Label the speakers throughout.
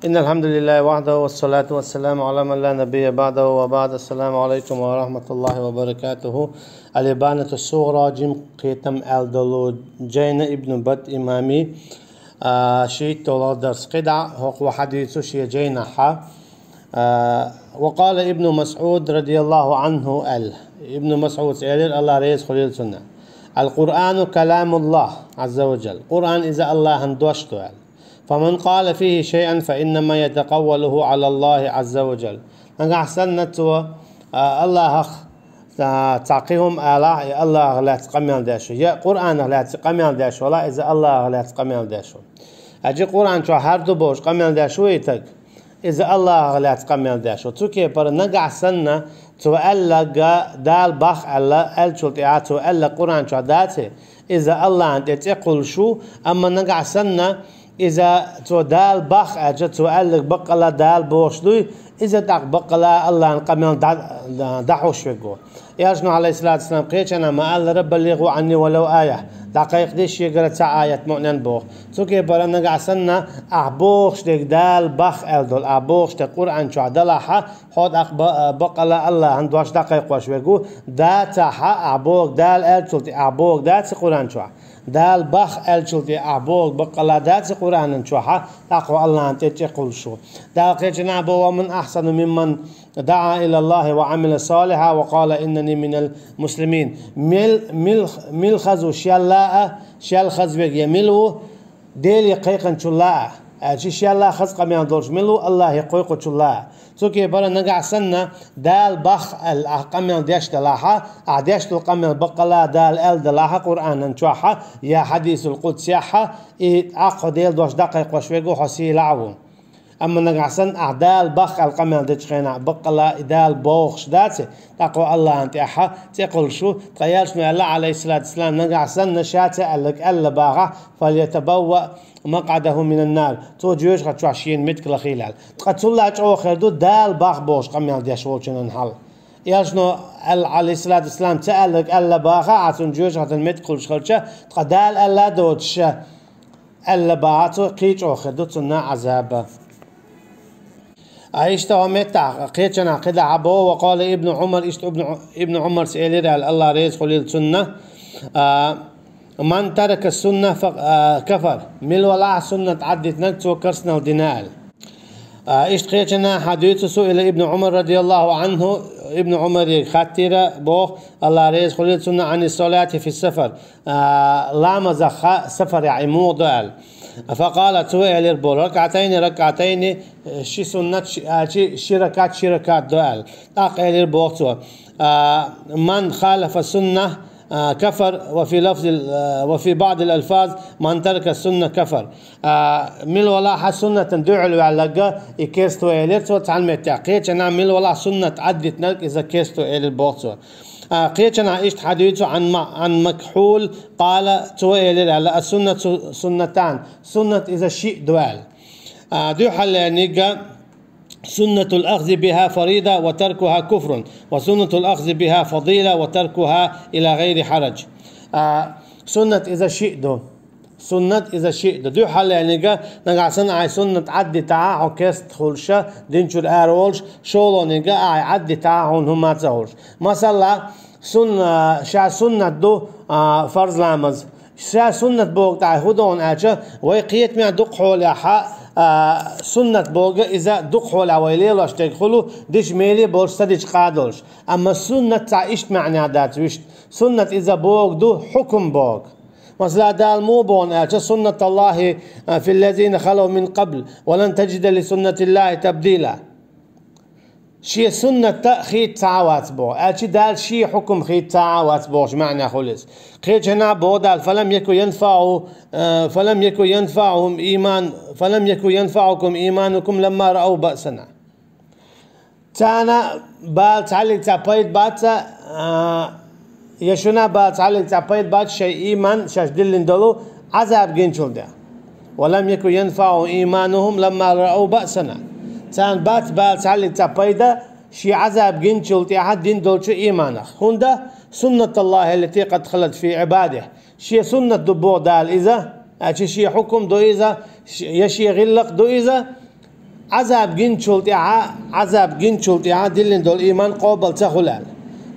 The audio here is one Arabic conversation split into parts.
Speaker 1: إن الحمد لله وحده والصلاة والسلام على من لا نبي بعده وبعد. السلام عليكم ورحمة الله وبركاته. الإبانة الصغرى جيم قيتم الدلو جين ابن بد إمامي شيء طول درس قدع هو حديث شيء جينا وقال ابن مسعود رضي الله عنه ابن مسعود سأل الله رئيس خليل سنة القرآن كلام الله عز وجل. القرآن إذا الله هندوشته فمن قال فيه شيئا فإنما يتقوله على الله عز وجل. أحسن نتوى الله تعقيهم آلاء الله لا تقمل داشو يا قرآن لا تقمل داشو ولا إذا الله لا تقمل داشو أجي قرآن شو هردو بوش قمل داشو يتك إذا الله لا تقمل داشو توكي بر نقع سنة تؤلق دال بخ الله ألشلت تؤلق قرآن شو داته إذا الله أنت تقول شو أما نقع سنة إذا تو دال بخ أجا تؤلق بقلا دال بوشلوي إذا دق بقلا الله نقمل دحوش فيقو يجنو عليه الصلاة والسلام قيش أنا ما قال رب بلغوا عني ولو آية دقيق ديش يقرأ تسع آيات مؤنن بوخ توكي برنا قعسنا أعبوخش ديك دال بخ ألدول أعبوخش ديك قرآن شو عدلها خود بقلا الله هندواش دقيق واش فيقو داتها أعبوخ دال ألتولتي أعبوخ دات قرآن شو دال بخ ألتولتي أعبوخ بقلا دات قرآن شوها تقوى الله أنت تقول شو دال قيش نعبو ومن أحسن ممن دعا إلى الله وعمل صالحا وقال إنني من المسلمين مل خزو شيالا شيال خزوك يملو ديل يقيقن شلاء أشي شيالا خز قميان دولش ملو الله يقيقو شلاء سوكي برا نقع سنة دال بخ القميان ديش دلاحا عديش القميان بقلا دال ال دلاحا قرآن نشوحا يا حديث القدس ياحا عقو ديل دوش دقيق وشويقو حسي لعوون أما نقعسن أعدال بخ القمل دتشخينا بقلا إدال بوخش داتي تقوى الله أنت أحا تقول شو تغيرش من الله عليه الصلاة والسلام نقعسن نشاتي ألك ألا باغا فليتبوأ مقعده من النار تو جوش خد شواشين متكلا خلال تقتل الله أجعو خيردو دال باغ بوش قمل ديش وولشن نحل ياشنو عليه الصلاة والسلام تألك ألا باغا عطن جوش خد المتكل شخلشة تقدال ألا دوتش ألا باغاتو قيج أخردو تنا عذاب عيشت ومتع قيتنا قد عبو. وقال ابن عمر ابن عمر سئل الله ريز خليل سنة من ترك السنة كفر مل ولا سنة عدت نكتو كرسنا ودنال. قيتنا حديث سئل ابن عمر رضي الله عنه ابن عمر خاتيرة بوخ الله ريز خليل سنة عن الصلاة في السفر لامز سفر يعني موضع فقال توي الربول ركعتين شي سنة شي ركعات دوال اقل الربول من خالف السنة كفر وفي بعض الألفاظ من ترك السنة كفر مل ولا سنة دعوا على كيستو إليرتو تعلم التعقيد أنا مل ولا سنة عدت نلك إذا كيستو إلير بوتو قيتنا عشت حديثه عن مكحول قال تويل على السنة سنتان سنة إذا شيء دوال دو حل نيجا سنة الأخذ بها فريضة وتركها كفر وسنة الأخذ بها فضيلة وتركها إلى غير حرج. سنة إذا شيء دو سنة إذا شيء دو حل يعني نقع سنة سنة عدي تعاهو كيست خلشة دينشور أرولش شولو نقع عدي تعاهو هما تزولش مثلا سنة دو فرض لامز سنة بوغ تاع هدون أجا ويقيت مع دق حول حق سنة بوغ إذا دق حول ويليل واشتغلوا ديش ميلي بولش تديش قادولش أما سنة تاع إيش معنى دات ويش سنة إذا بوغ دو حكم بوغ مثلا دال مو بون أجا سنة الله في الذين خلوا من قبل ولن تجد لسنة الله تبديلا شي سنة خيط تعاوات بو أجي دال شي حكم خيط تعاوات بوش معنى خلص خيط هنا بو دال فلم يكن ينفعهم إيمان فلم يكن ينفعكم إيمانكم لما رأوا بأسنا تانا بال تعلق تابيت باتا يشونا بال تعلق تابيت بات شيء إيمان شاش دلين دلو عذاب جنشل ده ولم يكن ينفعهم إيمانهم لما رأوا بأسنا تان بات بال تعلق تابيدا شي عذاب جنشل تأحد دين دولشو إيمانه هندا سنة الله التي قد خلت في عباده شي سنة دبو دال إذا شي حكم دو إذا يشي غلق دو إذا عذاب جن شلتها عذاب جن شلتها دلن دول إيمان قابل تخلال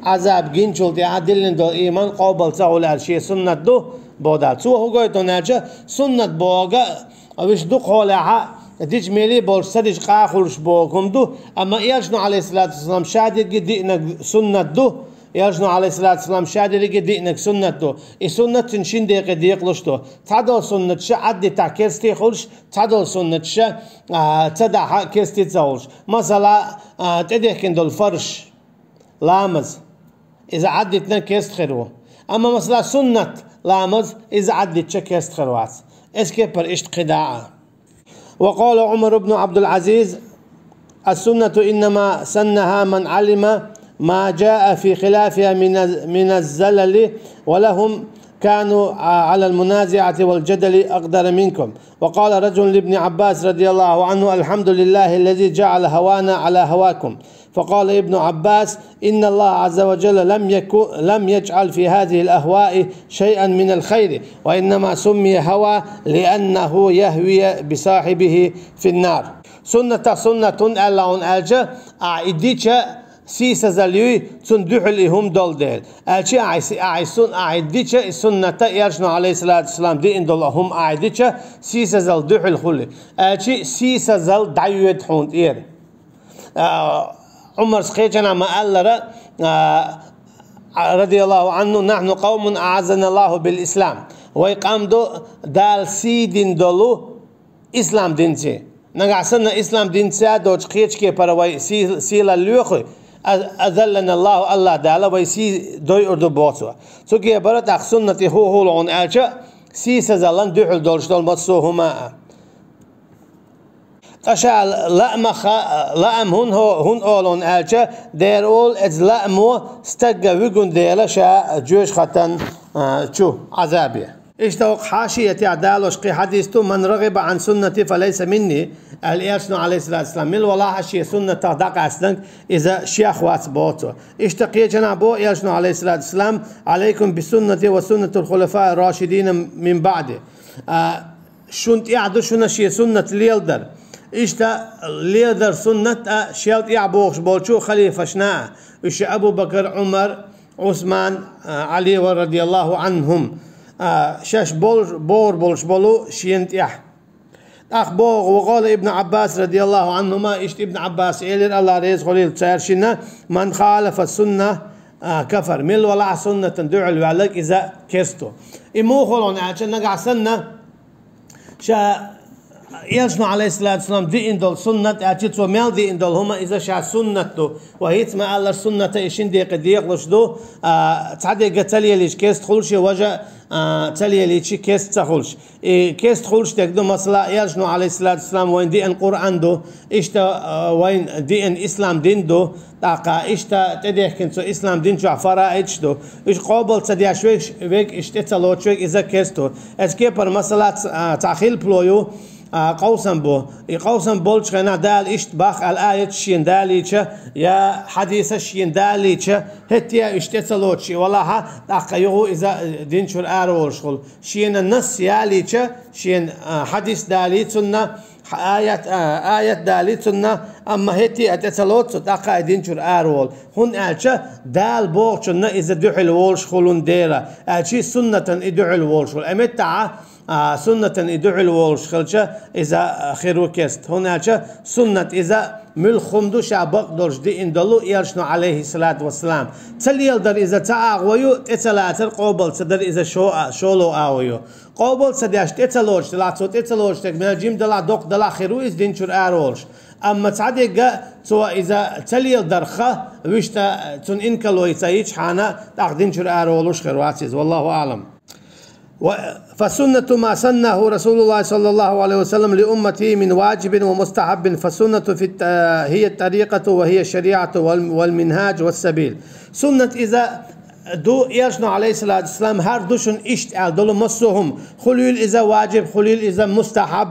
Speaker 1: عذاب جن شلتها دلن دول إيمان قابل تخلال شيء سنة دو بودال سو هو قايت ناجا سنة بوجا وش دو قولها ديج ميلي بول سديج قاخلش بوكم دو أما يجنو عليه الصلاة والسلام شادي جدينا سنة دو يجنو عليه الصلاة والسلام شادي جدينا سنة دو السنة تنشين دقيق ديقلشتو تعدل سنة شا عدي تعكستي خلش تعدل سنة شا تدع كستي تزولش مثلا تديك عند الفرش لامز إذا عدتنا كست خيرو أما مثلا سنة لامز إذا عدت كست خيروات إسكي بر إشت قداعة. وقال عمر بن عبد العزيز السنة إنما سنها من علم ما جاء في خلافها من الزلل ولهم كانوا على المنازعة والجدل أقدر منكم. وقال رجل لابن عباس رضي الله عنه الحمد لله الذي جعل هوانا على هواكم. فقال ابن عباس إن الله عز وجل لم يجعل في هذه الأهواء شيئا من الخير وإنما سمي هوى لأنه يهوي بصاحبه في النار. سنة اللون ألجا أعيديتش سيسا زليوي تندحلهم دول ديل ألشي أعيديتش السنة يرجنا عليه الصلاة والسلام دي إن دولهم أعيديتش سيسا زل دحل خلي ألشي سيسا زل دعوت حوند إير عمر سخيجنا ما قال رضي الله عنه نحن قوم أعزنا الله بالإسلام ويقام دو دال سي دين دولو إسلام دين سي نقعسنا إسلام دين سي دوش خيج كي پروي سيلا ليوخي أذلنا الله دالا وي سي دوي أردو بوتوا سو كي برات أخسنتي هو لون ألجا سي سزلان دوحل دولش دول مصو هما أشعل لأم هن أولون ألجا دير أول إز لأمو استقى ويقون ديلا شا جوش ختن شو عذابية اشتوق حاشية عدالوش قي حديثتو من رغب عن سنتي فليس مني الإرسنو عليه الصلاة والسلام مل ولا حاشية سنة تغدق أسلنك إذا شيخ واتبوتو اشتقي جنابو إرسنو عليه الصلاة والسلام عليكم بسنتي وسنة الخلفاء الراشدين من بعد شنت يعدو شنا شيء سنة ليلدر اشتا ليلدر سنة شيلت يعبوش بولشو خليفة شناء اش أبو بكر عمر عثمان علي رضي الله عنهم شاش بولش بولو شينت يح أخبوغ. وقال ابن عباس رضي الله عنهما اشت ابن عباس إلى الله ريز خليل تسيرشنا من خالف السنة كفر مل ولا سنة دعل عليك إذا كستو إمو خلون عشان نقع سنة شا يلشنا عليه الصلاة والسلام دي إندول سنة أجت ومال دي إندول هما إذا شا سنة دو وهيت ما الله سنة إيشين دي قديق لش دو تعدي قتلي ليش كيست خلش وجا تلي ليش كيست تخلش كيست خلش تقدم مثلا يلشنا عليه الصلاة والسلام وين دي إن قرآن دو إشتا وين دي إن إسلام دين دو تاقا إشتا تديح كنتو إسلام دين شو فرائج دو إش قابل تديح شويك ويك إشتتلو شويك إذا كيستو أسكيبر مثلا تأخيل بلويو قوسم بو قوسم بولش خنا دال إشت باخ الآية شين داليتش يا حديث شين داليتش هتيا إشتتلوتش والله أقيو إذا دين شو الأرول شغل شين النص ياليتش شين حديث داليتنا آية داليتنا أما هتي أتتلوت تاقا دين شو الأرول هن ألش دال بوغشنا إذا دحل وولش خلون ديرا ألشي سنة إدحل وولش أمتع سنة إدعو الولش خلشة إذا خيرو كست هنا سنة إذا ملخمدو شابق دولش دي إندلو يرشنو عليه الصلاة والسلام تلي يلدر إذا تاغويو تتلاتر قوبل تدر إذا شولو آويو قوبل تدياش تتلوش تلاتو تتلوش تكمل جيم دلا دوق دلا خيرو إز دينشور آرولش أما تعديق سوا إذا تلي يلدر خا ويشتا تن إنكالو يتايج حانا تاق دينشور آرولوش خيرواتيز والله أعلم. فسنة ما سنه رسول الله صلى الله عليه وسلم لأمته من واجب ومستحب فالسنة هي الطريقة وهي الشريعة والمنهاج والسبيل. سنة إذا دو يرشنا عليه الصلاة والسلام هر دوشن إشت دولو مصوهم خليل إذا واجب خليل إذا مستحب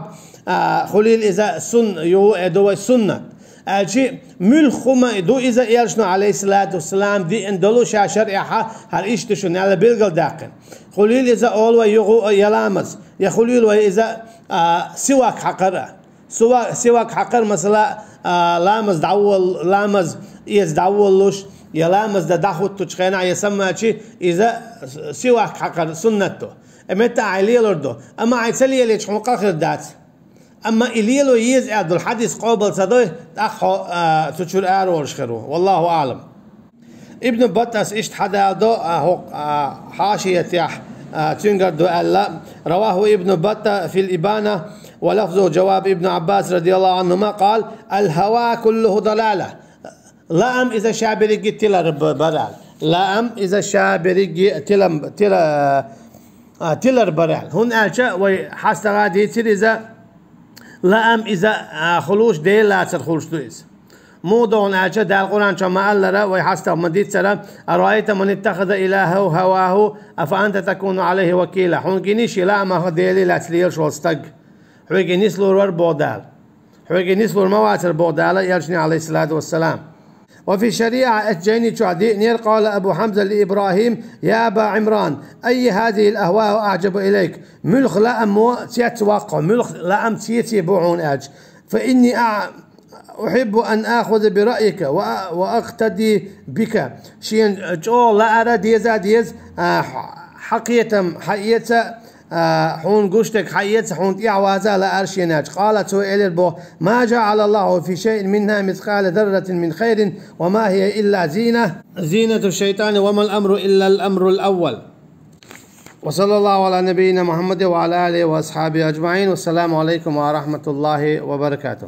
Speaker 1: خليل إذا دو سنة الشيء ملخمة دو إذا يرشنا عليه الصلاة والسلام دي اندلو شريعة هر إشتشون على بلغل داقن خليل إذا أول ويغو يلامس يا خليل وإذا سواك حقرة سواك حقر مثلا لامز دعول لامز إيز دعولوش يا لامز دخوت تشخينا يسمى شيء إذا سواك حقر سنته متى عليلوردو أما عيسلي اللي تشحن قاخر دات أما إليلو يز عبد الحديث قابل صدوي أخو تشور أروش خيره والله أعلم. ابن بطس إشت حدا دو حاشية يح تنقر ألا رواه ابن بطة في الإبانة ولفظه جواب ابن عباس رضي الله عنهما قال الهوى كله ضلالة لا أم إذا شابري تلر برال لا أم إذا شابري تلر برال هون أشياء وحست غادي تريزا لا أم إذا خلوش ديل لا تخلوش دويس مو دون أشياء دا القرآن شما ألا ويحست مديت سلام أرأيت من اتخذ إلهه هواه أفأنت تكون عليه وكيلا هون جنيش لا ما ديلي لا تليل شو استق حوجي نسلور ور بودال حوجي نسلور مواتر بودال يرجني عليه الصلاة والسلام. وفي شريعة أتجيني شعدي نير قال أبو حمزة لإبراهيم يا أبا عمران أي هذه الأهواء أعجب إليك ملخ لا أم تيتوقع ملخ لا أم تيتبعون أج فإني أحب أن آخذ برأيك وأقتدي بك شين جو لا أرى ديز حقيقة حون قشتك حيت حون إعوازا لا أرشيناج قالت إلى البو ما جعل الله في شيء منها مثقال ذرة من خير وما هي إلا زينة الشيطان وما الأمر إلا الأمر الأول. وصلى الله على نبينا محمد وعلى آله وأصحابه أجمعين والسلام عليكم ورحمة الله وبركاته.